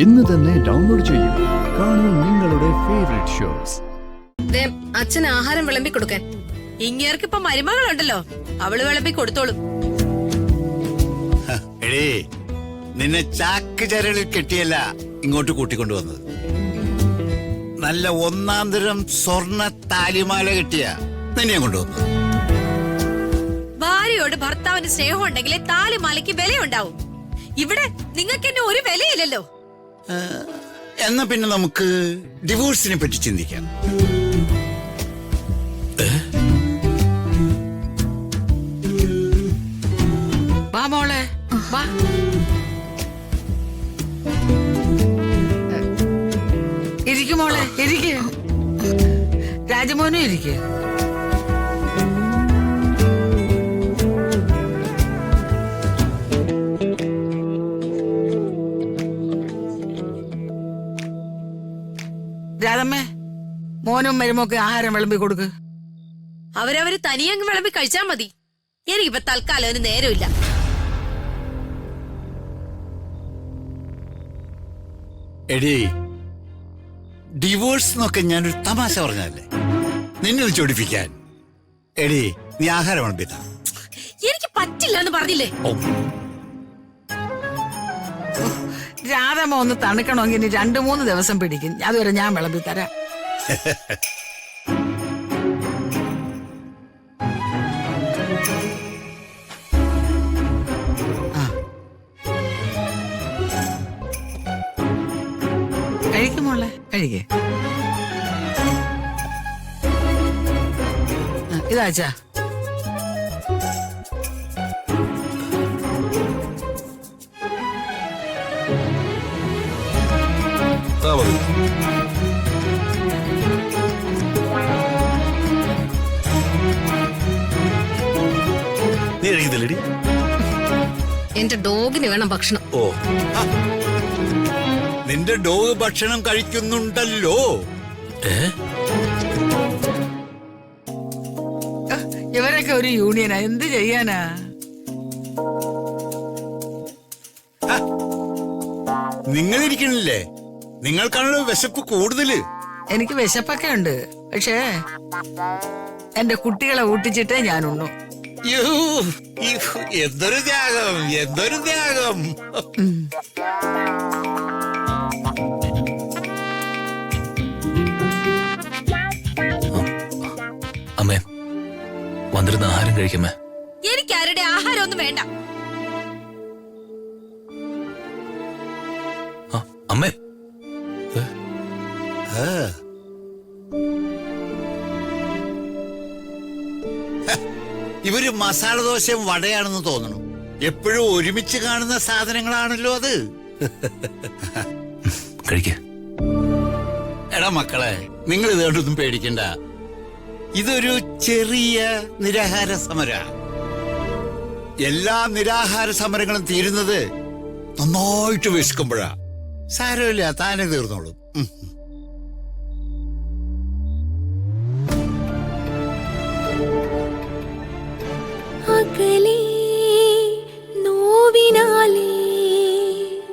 ഇന്ന് തന്നെ ഡൗൺലോഡ് ചെയ്യൂ. കാണൂ നിങ്ങളുടെ ഫേവറേറ്റ് ഷോസ്. അച്ഛൻ ആഹാരം വിളമ്പി കൊടുക്കാൻ. ഇങ്ങേർക്ക് ഇപ്പൊ മരുമകളുണ്ടല്ലോ, അവള് വിളമ്പി കൊടുത്തോളും. നിന്നെ ചാക്ക് ചരളിൽ കെട്ടിയല്ല ഇങ്ങോട്ട് കൂട്ടിക്കൊണ്ടുവന്നത്. നല്ല ഒന്നാം തരം സ്വർണ്ണ താലിമാല കെട്ടിയ നിന്നെ കൊണ്ടുവന്നു. ഭാര്യയോട് ഭർത്താവിന് സ്നേഹം ഉണ്ടെങ്കിലേ താലിമാലയ്ക്ക് വിലയുണ്ടാവും. ഇവിടെ നിങ്ങൾക്ക് എന്നെ ഒരു വിലയില്ലല്ലോ. എന്നാ പിന്നെ നമുക്ക് ഡിവോഴ്സിനെ പറ്റി ചിന്തിക്കാം. വാ മോളെ, വാ. ഇരിക്കും മോളെ, ഇരിക്ക്. രാജമോനും ഇരിക്ക്. രാധമ്മേ, മോനും മരുമൊക്കെ ആഹാരം വിളമ്പി കൊടുക്ക്. അവരവര് തനിയങ്ങ് വിളമ്പി കഴിച്ചാ മതി. എനിക്കിപ്പോ തൽക്കാലം അതിന് നേരമില്ല. എടീ, ഡിവോഴ്സ് എന്നൊക്കെ ഞാനൊരു തമാശ പറഞ്ഞല്ലേ, നിന്നെ ചൊടിപ്പിക്കാൻ. എടീ, നീ ആഹാരം വിളമ്പിതാ. എനിക്ക് പറ്റില്ല എന്ന് പറഞ്ഞില്ലേ. രാധമ്മ ഒന്ന് തണുക്കണമെങ്കിൽ ഇനി 2-3 ദിവസം പിടിക്കും. അതുവരെ ഞാൻ വിളമ്പി തരാം. കഴിക്കുമോളെ, കഴിക്കേ. ഇതാച്ചാ. നീ കഴിക്കുന്നില്ലടി? എന്റെ ഡോഗിന് വേണം ഭക്ഷണം. ഓ, നിന്റെ ഡോഗ് ഭക്ഷണം കഴിക്കുന്നുണ്ടല്ലോ. ഇവരൊക്കെ ഒരു യൂണിയനാ, എന്ത് ചെയ്യാനാ? നിങ്ങൾ ഇരിക്കണില്ലേ? നിങ്ങൾക്കാണല്ലോ വിശപ്പ് കൂടുതല്. എനിക്ക് വിശപ്പൊക്കെ ഉണ്ട്, പക്ഷേ എന്റെ കുട്ടികളെ ഊട്ടിച്ചിട്ടേ ഞാനുണ്ണു. എന്തൊരു ത്യാഗം, എന്തൊരു ത്യാഗം. അമ്മേ, വന്നിരുന്ന ആഹാരം കഴിക്കമ്മേ. എനിക്ക് ആരുടെ ആഹാരം ഒന്നും വേണ്ട. അമ്മേ, ഇവര് മസാല ദോശയും വടയാണെന്ന് തോന്നുന്നു. എപ്പോഴും ഒരുമിച്ച് കാണുന്ന സാധനങ്ങളാണല്ലോ അത്. കഴിക്ക. എടാ മക്കളെ, നിങ്ങൾ ഇതുകൊണ്ടൊന്നും പേടിക്കണ്ട. ഇതൊരു ചെറിയ നിരാഹാര സമര. എല്ലാ നിരാഹാര സമരങ്ങളും തീരുന്നത് നന്നായിട്ട് വിശക്കുമ്പോഴാ. സാരമില്ല, താനെ തീർന്നോളും.